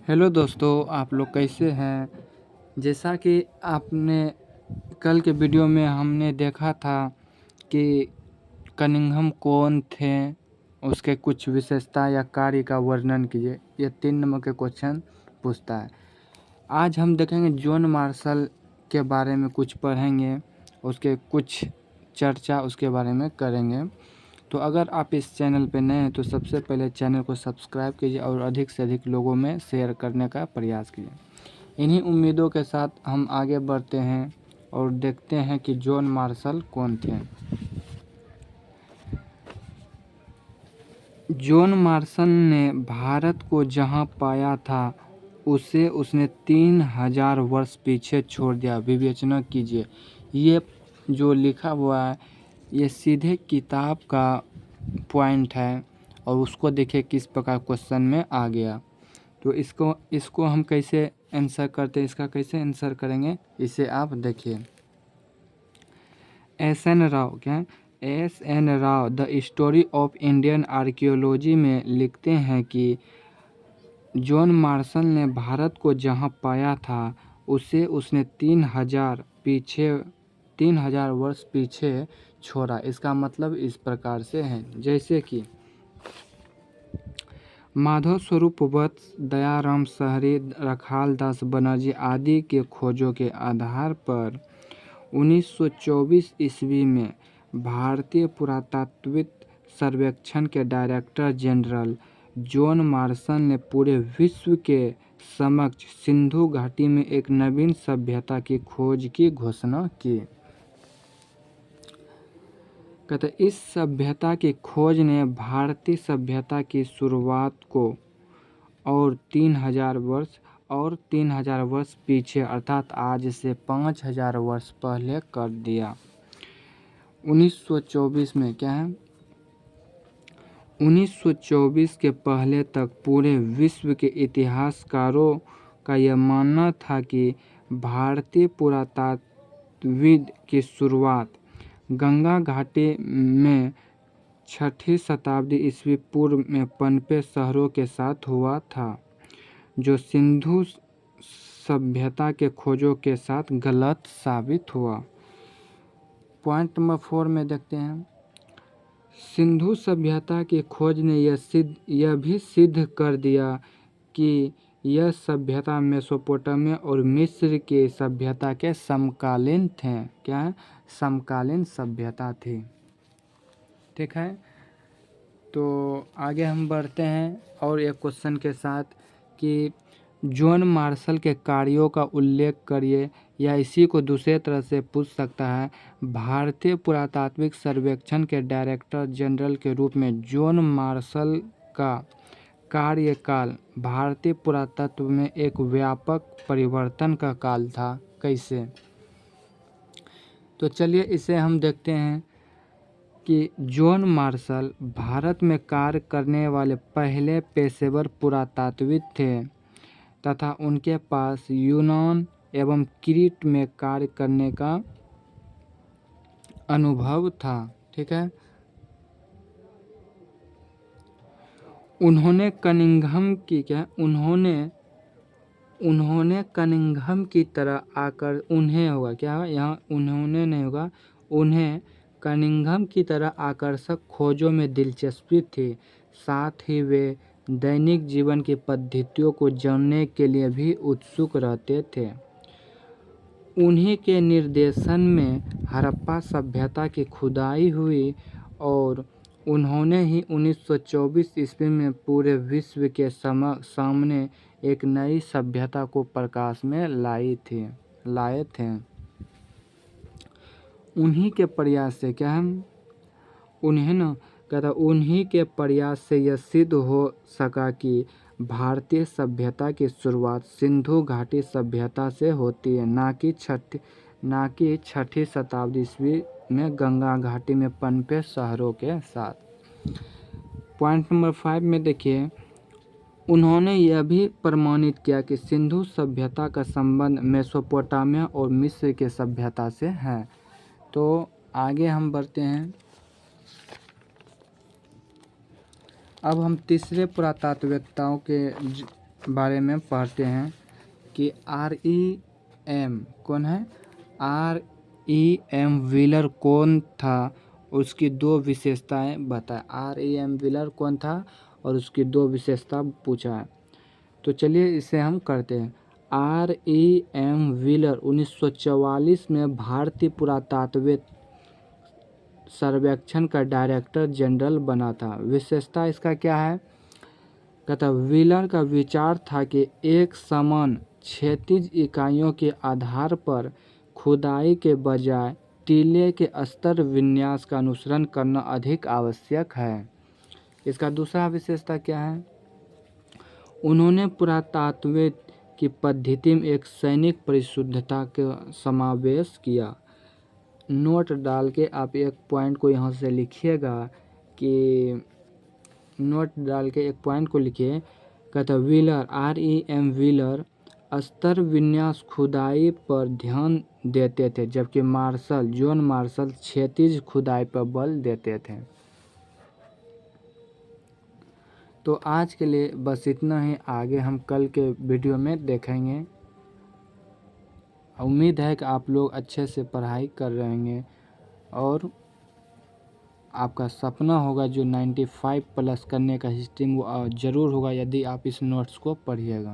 Hello दोस्तों, आप लोग कैसे हैं। जैसा कि आपने कल के वीडियो में हमने देखा था कि कनिंघम कौन थे, उसके कुछ विशेषता या कार्य का वर्णन कीजिए। ये 3 नंबर के क्वेश्चन पूछता है। आज हम देखेंगे जॉन मार्शल के बारे में कुछ पढ़ेंगे, उसके कुछ चर्चा उसके बारे में करेंगे। तो अगर आप इस चैनल पे नए हैं तो सबसे पहले चैनल को सब्सक्राइब कीजिए और अधिक से अधिक लोगों में शेयर करने का प्रयास कीजिए। इन्हीं उम्मीदों के साथ हम आगे बढ़ते हैं और देखते हैं कि जॉन मार्शल कौन थे। जॉन मार्शल ने भारत को जहां पाया था उसे उसने 3000 वर्ष पीछे छोड़ दिया। विवेचना कीजिए, ये जो लिखा हुआ है ये सीधे किताब का पॉइंट है और उसको देखिए किस प्रकार क्वेश्चन में आ गया। तो इसको हम कैसे आंसर करते हैं, इसका कैसे आंसर करेंगे इसे आप देखिए। एस.एन. राव, क्या है, SN. Rao the story of Indian archaeology में लिखते हैं कि जॉन मार्शल ने भारत को जहां पाया था उसे उसने 3000 वर्ष पीछे छोड़ा। इसका मतलब इस प्रकार से है, जैसे कि माधव स्वरूप वत्स, दयाराम सहरी, रखाल दास बनर्जी आदि के खोजों के आधार पर 1924 ईस्वी में भारतीय पुरातात्विक सर्वेक्षण के डायरेक्टर जनरल जॉन मार्शल ने पूरे विश्व के समक्ष सिंधु घाटी में एक नवीन सभ्यता की खोज की घोषणा की। कहते इस सभ्यता की खोज ने भारतीय सभ्यता की शुरुआत को और 3000 वर्ष पीछे अर्थात आज से 5000 वर्ष पहले कर दिया। 1924 में क्या है, 1924 के पहले तक पूरे विश्व के इतिहासकारों का यह मानना था कि भारतीय पुरातात्विद की शुरुआत गंगा घाटी में 6ठी शताब्दी ईस्वी पूर्व में पनपे शहरों के साथ हुआ था, जो सिंधु सभ्यता के खोजों के साथ गलत साबित हुआ। पॉइंट नंबर 4 में देखते हैं, सिंधु सभ्यता की खोज ने यह भी सिद्ध कर दिया कि यह सभ्यता मेसोपोटामिया और मिस्र की सभ्यता के समकालीन थे। क्या है, समकालीन सभ्यता थी। ठीक है, तो आगे हम बढ़ते हैं और एक क्वेश्चन के साथ कि जॉन मार्शल के कार्यों का उल्लेख करिए, या इसी को दूसरे तरह से पूछ सकता है, भारतीय पुरातात्विक सर्वेक्षण के डायरेक्टर जनरल के रूप में जॉन मार्शल का कार्यकाल भारतीय पुरातत्व में एक व्यापक परिवर्तन का काल था। कैसे, तो चलिए इसे हम देखते हैं कि जॉन मार्शल भारत में कार्य करने वाले पहले पेशेवर पुरातात्विद थे तथा उनके पास यूनान एवं क्रीट में कार्य करने का अनुभव था। ठीक है, उन्होंने कनिंघम की कनिंघम की तरह आकर यहाँ उन्होंने नहीं होगा, उन्हें कनिंघम की तरह आकर्षक खोजों में दिलचस्पी थी। साथ ही वे दैनिक जीवन की पद्धतियों को जानने के लिए भी उत्सुक रहते थे। उन्हीं के निर्देशन में हड़प्पा सभ्यता की खुदाई हुई और उन्होंने ही 1924 ईस्वी में पूरे विश्व के सामने एक नई सभ्यता को प्रकाश में लाए थे। उन्हीं के प्रयास से उन्हीं के प्रयास से यह सिद्ध हो सका कि भारतीय सभ्यता की शुरुआत सिंधु घाटी सभ्यता से होती है, ना कि 6ठी शताब्दी ईस्वी में गंगा घाटी में पनपे शहरों के साथ। पॉइंट नंबर 5 में देखिए, उन्होंने यह भी प्रमाणित किया कि सिंधु सभ्यता का संबंध मेसोपोटामिया और मिस्र के सभ्यता से है। तो आगे हम बढ़ते हैं। अब हम तीसरे पुरातात्विकताओं के बारे में पढ़ते हैं कि REM कौन है, REM व्हीलर कौन था, उसकी दो विशेषताएं बताएं। REM व्हीलर कौन था और उसकी दो विशेषता पूछा है। तो चलिए इसे हम करते हैं। REM व्हीलर 1944 में भारतीय पुरातत्व सर्वेक्षण का डायरेक्टर जनरल बना था। विशेषता इसका क्या है, कहता व्हीलर का विचार था कि एक समान क्षैतिज इकाइयों के आधार पर खुदाई के बजाय टीले के स्तर विन्यास का अनुसरण करना अधिक आवश्यक है। इसका दूसरा विशेषता क्या है, उन्होंने पुरातत्व की पद्धति में एक सैनिक परिशुद्धता का समावेश किया। नोट डाल के आप एक पॉइंट को यहाँ से लिखिएगा कि नोट डाल के एक पॉइंट को लिखिए। कहता व्हीलर REM व्हीलर स्तर विन्यास खुदाई पर ध्यान देते थे, जबकि जॉन मार्शल क्षैतिज खुदाई पर बल देते थे। तो आज के लिए बस इतना ही, आगे हम कल के वीडियो में देखेंगे। उम्मीद है कि आप लोग अच्छे से पढ़ाई कर रहेंगे और आपका सपना होगा जो 95 प्लस करने का हिस्ट्री में, वो ज़रूर होगा यदि आप इस नोट्स को पढ़िएगा।